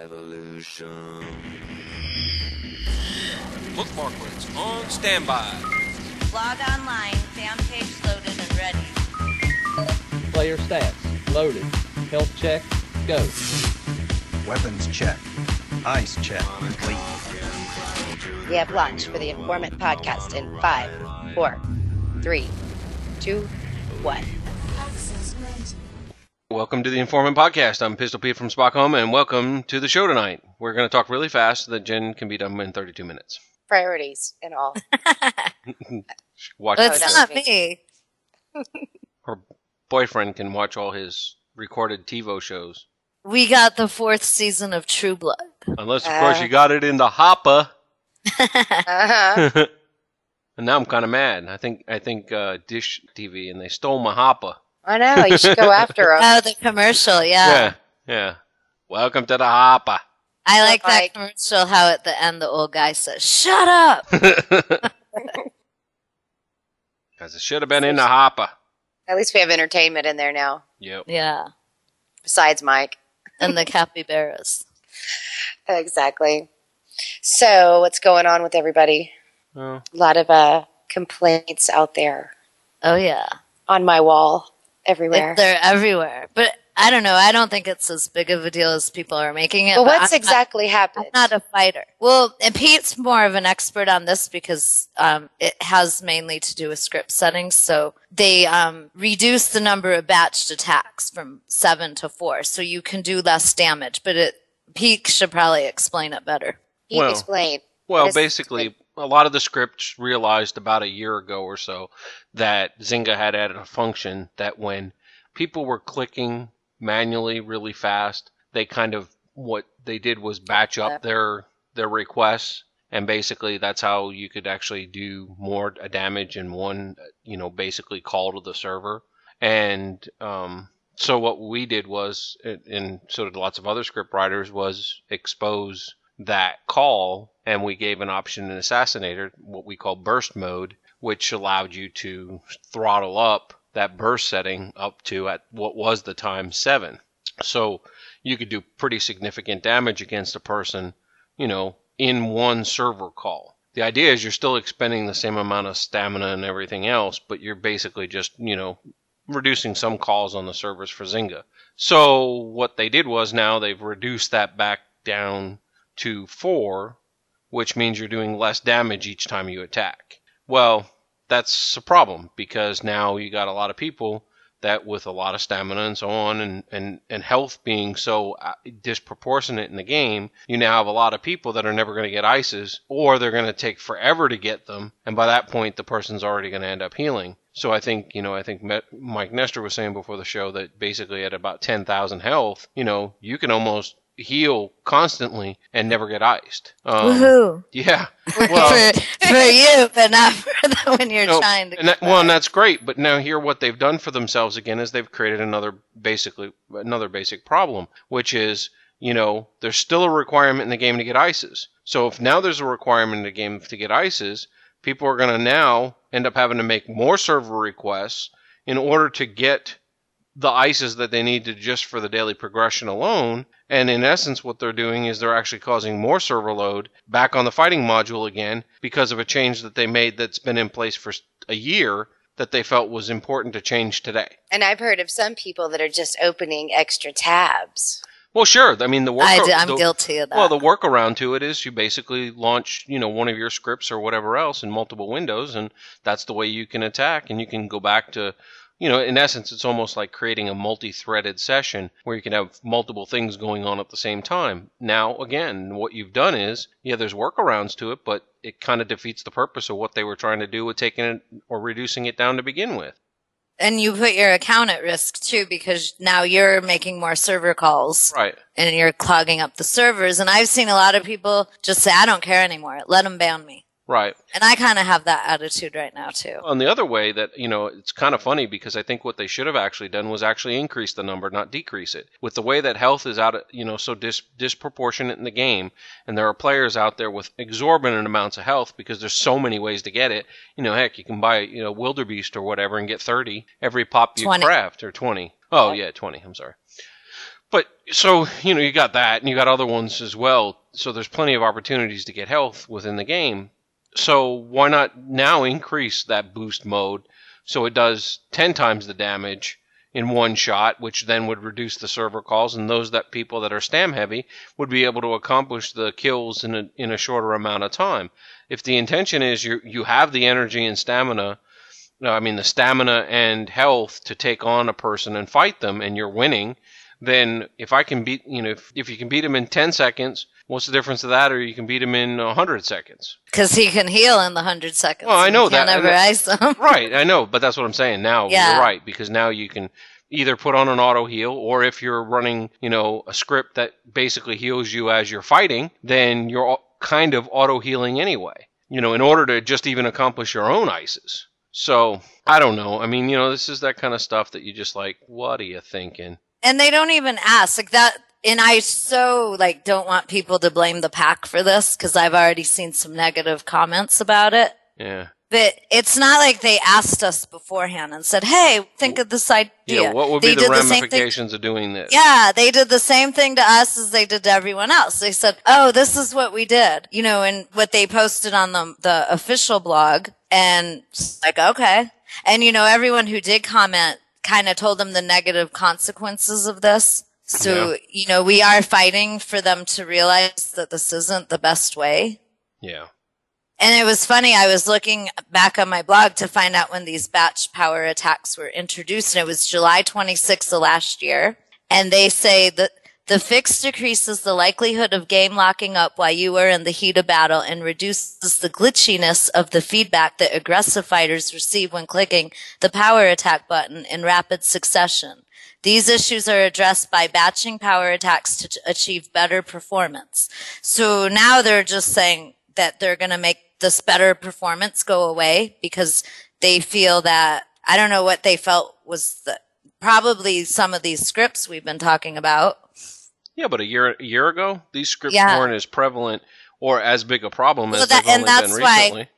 revolution. Bookmarklets on standby. Log online, fan page loaded and ready. Player stats, loaded. Health check, go. Weapons check. Eyes check. Complete. We have launched for the Informant podcast in 5, 4, 3, 2, 1. Welcome to the Informant podcast. I'm Pistol Pete from Stockholm, and welcome to the show tonight. We're going to talk really fast so that Jen can be done in 32 minutes. Priorities and all. Watch That's the show. not me. Her boyfriend can watch all his recorded TiVo shows. We got the 4th season of True Blood. Unless, of course, you got it in the hopper. Uh-huh. And now I'm kind of mad. I think Dish TV, and they stole my hopper. I know, you should go after them. Oh, the commercial, yeah. Yeah. Welcome to the hopper. I like that commercial, how at the end the old guy says, "Shut up!" Because it should have been in the hopper. At least we have entertainment in there now. Yep. Yeah. Besides Mike. And the capybaras. Exactly. So, what's going on with everybody? Oh. A lot of complaints out there. Oh, yeah. On my wall. Everywhere. They're everywhere. But I don't know. I don't think it's as big of a deal as people are making it. But what's exactly happened? I'm not a fighter. Well, and Pete's more of an expert on this because it has mainly to do with script settings. So they reduce the number of batched attacks from 7 to 4. So you can do less damage. But Pete should probably explain it better. Explain. Well, basically, a lot of the scripts realized about a year ago or so that Zynga had added a function that when people were clicking manually really fast, what they did was batch up their requests, and basically that's how you could actually do more damage in one, basically call to the server. And so what we did was, and so did lots of other script writers, was expose that call, and we gave an option in Assassinator, what we call burst mode, which allowed you to throttle up that burst setting up to, at what was the time, 7. So you could do pretty significant damage against a person, in one server call. The idea is you're still expending the same amount of stamina and everything else, but you're basically just, reducing some calls on the servers for Zynga. So what they did was now they've reduced that back down to 4, which means you're doing less damage each time you attack. Well, that's a problem, because now you got a lot of people that, with a lot of stamina and so on, and health being so disproportionate in the game, you now have a lot of people that are never going to get ices, or they're going to take forever to get them, and by that point the person's already going to end up healing. So I think Mike Nestor was saying before the show that basically at about 10,000 health, you can almost heal constantly and never get iced. Woohoo! Yeah, well, for you, but not for when you're trying to. And that's great. But now here, what they've done for themselves again is they've created another basic problem, which is there's still a requirement in the game to get ices. So if now there's a requirement in the game to get ices, people are going to now end up having to make more server requests in order to get the ices that they need to just for the daily progression alone. And in essence, what they're doing is they're actually causing more server load back on the fighting module again because of a change that they made that's been in place for a year that they felt was important to change today. And I've heard of some people that are just opening extra tabs. Well, sure. I mean, I'm guilty of that. Well, the workaround to it is you basically launch, one of your scripts or whatever else in multiple windows, and that's the way you can attack, and you can go back to, in essence, it's almost like creating a multi-threaded session where you can have multiple things going on at the same time. Now, again, what you've done is, there's workarounds to it, but it kind of defeats the purpose of what they were trying to do with taking it or reducing it down to begin with. And you put your account at risk, too, because now you're making more server calls. Right. And you're clogging up the servers. And I've seen a lot of people just say, I don't care anymore. Let them ban me. Right. And I kind of have that attitude right now, too. On the other way that, it's kind of funny because I think what they should have actually done was actually increase the number, not decrease it. With the way that health is out, so disproportionate in the game, and there are players out there with exorbitant amounts of health because there's so many ways to get it. Heck, you can buy, Wildebeest or whatever and get 30 every pop you 20. craft, or 20. Oh, yeah, 20, I'm sorry. But so, you got that, and you got other ones as well. So there's plenty of opportunities to get health within the game. So why not now increase that boost mode so it does 10 times the damage in one shot, which then would reduce the server calls, and people that are stam heavy would be able to accomplish the kills in a shorter amount of time. If the intention is you have the energy and stamina, the stamina and health to take on a person and fight them, and you're winning, then if I can beat, if you can beat him in 10 seconds, what's the difference of that? Or you can beat him in 100 seconds. Because he can heal in the 100 seconds. Well, I know that. Can't ever ice him. Right, I know, but that's what I'm saying. Now, Yeah. You're right, because now you can either put on an auto heal, or if you're running, a script that basically heals you as you're fighting, then you're kind of auto healing anyway, in order to just even accomplish your own ices. So, I don't know. This is that kind of stuff that you just like, what are you thinking? And they don't even ask like that. And I don't want people to blame the pack for this because I've already seen some negative comments about it. Yeah. But it's not like they asked us beforehand and said, hey, think of this idea. Yeah, what would be the ramifications of doing this? Yeah, they did the same thing to us as they did to everyone else. They said, oh, this is what we did. And what they posted on the official blog. And it's like, okay. And, everyone who did comment kind of told them the negative consequences of this. So, we are fighting for them to realize that this isn't the best way. Yeah. And it was funny. I was looking back on my blog to find out when these batch power attacks were introduced, and it was July 26th of last year. And they say that the fix decreases the likelihood of game locking up while you are in the heat of battle and reduces the glitchiness of the feedback that aggressive fighters receive when clicking the power attack button in rapid succession. These issues are addressed by batching power attacks to achieve better performance. So now they're just saying that they're going to make this better performance go away because they feel that, I don't know what they felt was probably some of these scripts we've been talking about. Yeah, but a year ago, these scripts weren't as prevalent or as big a problem as they've only been recently.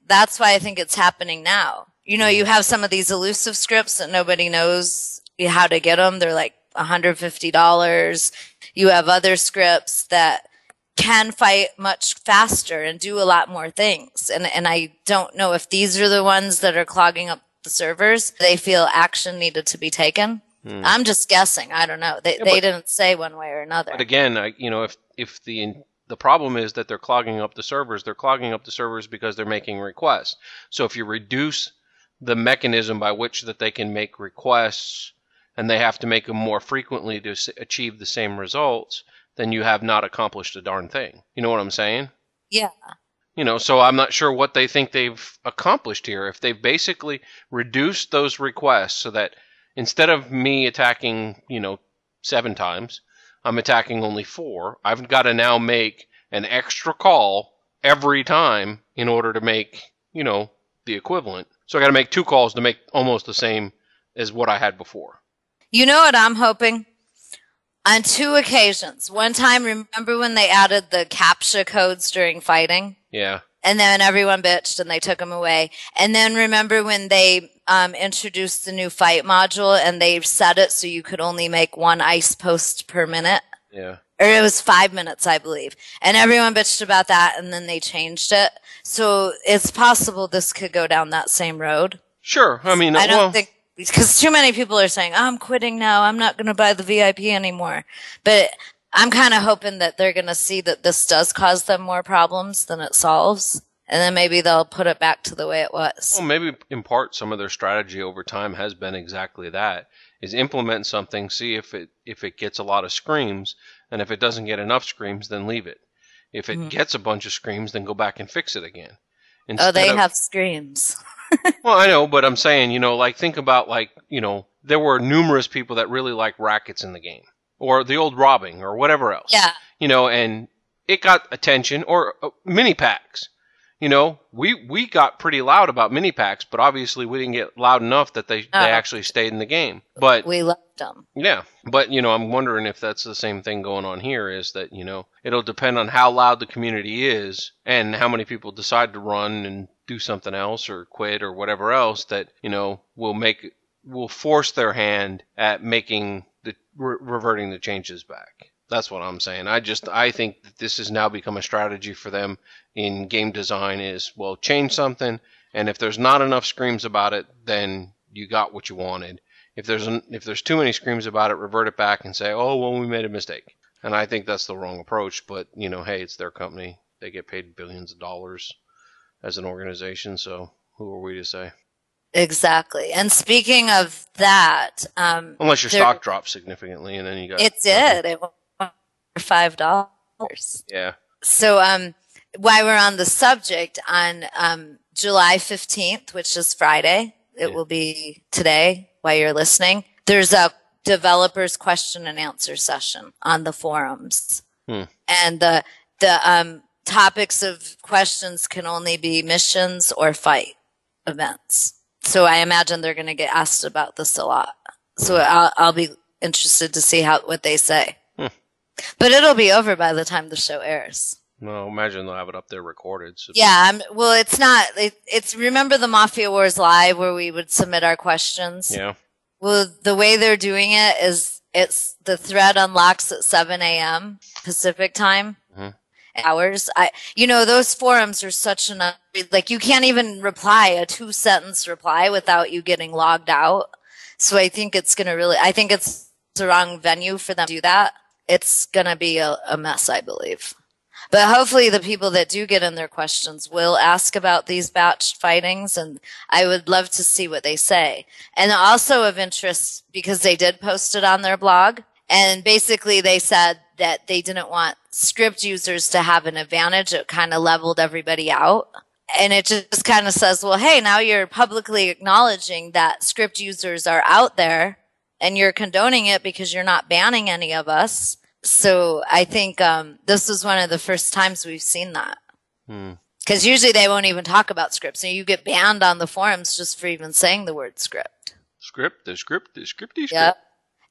That's why I think it's happening now. You have some of these elusive scripts that nobody knows how to get them. They're like $150. You have other scripts that can fight much faster and do a lot more things. And I don't know if these are the ones that are clogging up the servers. They feel action needed to be taken. I'm just guessing. I don't know. They didn't say one way or another. But again, if the problem is that they're clogging up the servers because they're making requests. So if you reduce the mechanism by which that they can make requests and they have to make them more frequently to achieve the same results, then you have not accomplished a darn thing. You know what I'm saying? Yeah. So I'm not sure what they think they've accomplished here. If they've basically reduced those requests so that instead of me attacking, 7 times, I'm attacking only 4, I've got to now make an extra call every time in order to make, the equivalent. So I got to make 2 calls to make almost the same as what I had before. You know what I'm hoping? On 2 occasions. One time, remember when they added the CAPTCHA codes during fighting? Yeah. And then everyone bitched and they took them away. And then remember when they introduced the new fight module and they set it so you could only make 1 ice post per minute? Yeah. Or it was 5 minutes, I believe. And everyone bitched about that and then they changed it. So it's possible this could go down that same road. Sure. I don't think, because too many people are saying, I'm quitting now. I'm not going to buy the VIP anymore. But I'm kind of hoping that they're going to see that this does cause them more problems than it solves. And then maybe they'll put it back to the way it was. Well, maybe in part some of their strategy over time has been exactly that, is implement something, see if it gets a lot of screams, and if it doesn't get enough screams, then leave it. If it gets a bunch of screams, then go back and fix it again. They have screams. Well, I know, but I'm saying, think about, there were numerous people that really like rackets in the game. Or the old robbing, or whatever else. Yeah. And it got attention, or mini packs. We got pretty loud about mini packs, but obviously we didn't get loud enough that they actually stayed in the game. But we loved them. Yeah, but I'm wondering if that's the same thing going on here. Is that it'll depend on how loud the community is and how many people decide to run and do something else or quit or whatever else that will force their hand at making reverting the changes back. That's what I'm saying. I think that this has now become a strategy for them in game design is, well, change something, and if there's not enough screams about it, then you got what you wanted. If there's too many screams about it, revert it back and say, oh, well, we made a mistake. And I think that's the wrong approach, but, hey, it's their company. They get paid billions of dollars as an organization, so who are we to say? Exactly. And speaking of that, unless your stock drops significantly, and then you got it did. It went for $5. Yeah. So, while we're on the subject, on July 15th, which is Friday, it will be today while you're listening. There's a developers question and answer session on the forums, and the topics of questions can only be missions or fight events. So I imagine they're going to get asked about this a lot. So I'll be interested to see what they say. But it'll be over by the time the show airs. No, imagine they'll have it up there recorded. So yeah, well, it's not. It's remember the Mafia Wars Live where we would submit our questions? Yeah. Well, the way they're doing it is it's the thread unlocks at 7 a.m. Pacific time. Hours. Those forums are such you can't even reply a 2-sentence reply without you getting logged out. So I think it's the wrong venue for them to do that. It's going to be a mess, I believe. But hopefully the people that do get in their questions will ask about these batch fightings, and I would love to see what they say. And also of interest, because they did post it on their blog, and basically they said that they didn't want script users to have an advantage. It kind of leveled everybody out. And it just kind of says, well, hey, now you're publicly acknowledging that script users are out there and you're condoning it because you're not banning any of us. So I think this was one of the first times we've seen that. Because usually they won't even talk about scripts. So you get banned on the forums just for even saying the word script. Scripty. Yeah.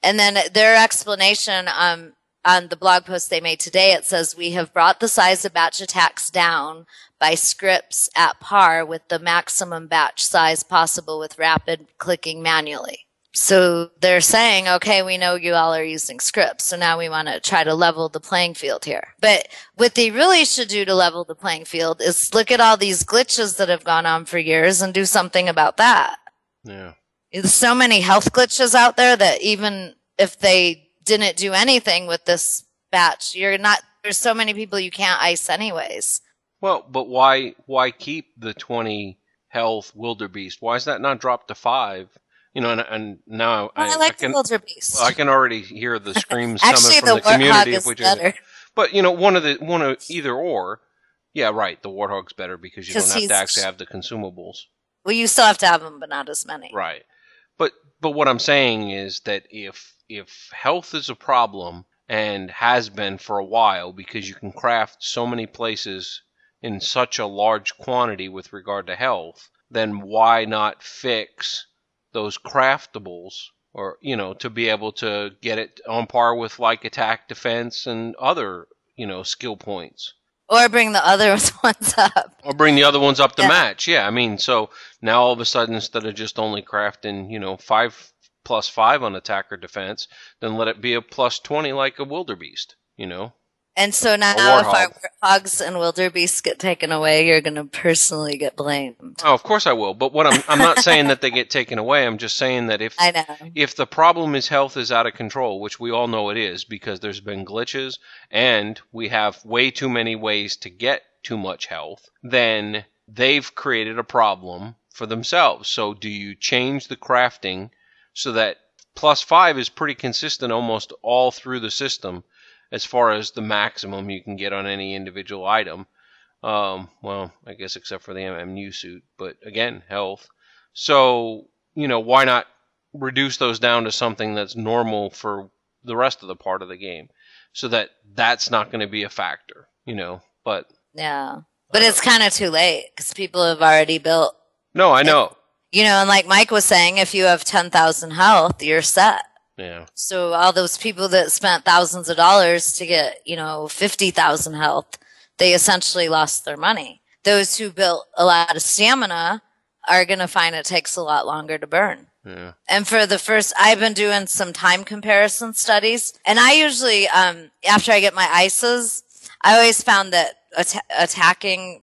And then their explanation on the blog post they made today, it says, we have brought the size of batch attacks down by scripts at par with the maximum batch size possible with rapid clicking manually. So they're saying, okay, we know you all are using scripts, so now we want to try to level the playing field here. But what they really should do to level the playing field is look at all these glitches that have gone on for years and do something about that. Yeah. There's so many health glitches out there that even if they didn't do anything with this batch, there's so many people you can't ice anyways. Well, but why keep the 20 health wildebeest? Why is that not dropped to 5? And now I like the wildebeest. Well, I can already hear the screams Actually, coming from the community. Warthog is better. But one of either or. Yeah, right. The Warthog's better because you don't have to actually have the consumables. Well, you still have to have them, but not as many. Right. But what I'm saying is that if health is a problem and has been for a while because you can craft so many places in such a large quantity with regard to health, then why not fix those craftables or, to be able to get it on par with like attack, defense, and other, skill points. Or bring the other ones up. Or bring the other ones up to match. Yeah, I mean, so now all of a sudden, instead of just only crafting, 5+5 on attack or defense, then let it be a +20 like a wildebeest, And so now if our warthogs and wildebeests get taken away, you're going to personally get blamed. Oh, of course I will. But I'm not saying that they get taken away. I'm just saying that if the problem is health is out of control, which we all know it is because there's been glitches and we have way too many ways to get too much health, then they've created a problem for themselves. So do you change the crafting so that +5 is pretty consistent almost all through the system as far as the maximum you can get on any individual item? Well, I guess except for the MMU suit, but again, health. So, why not reduce those down to something that's normal for the rest of the part of the game so that that's not going to be a factor, but... Yeah. But it's kind of too late because people have already built... No, I know. And like Mike was saying, if you have 10,000 health, you're set. Yeah. So all those people that spent thousands of dollars to get, 50,000 health, they essentially lost their money. Those who built a lot of stamina are going to find it takes a lot longer to burn. Yeah. And for the first, I've been doing some time comparison studies. And I usually, after I get my ISAs, I always found that attacking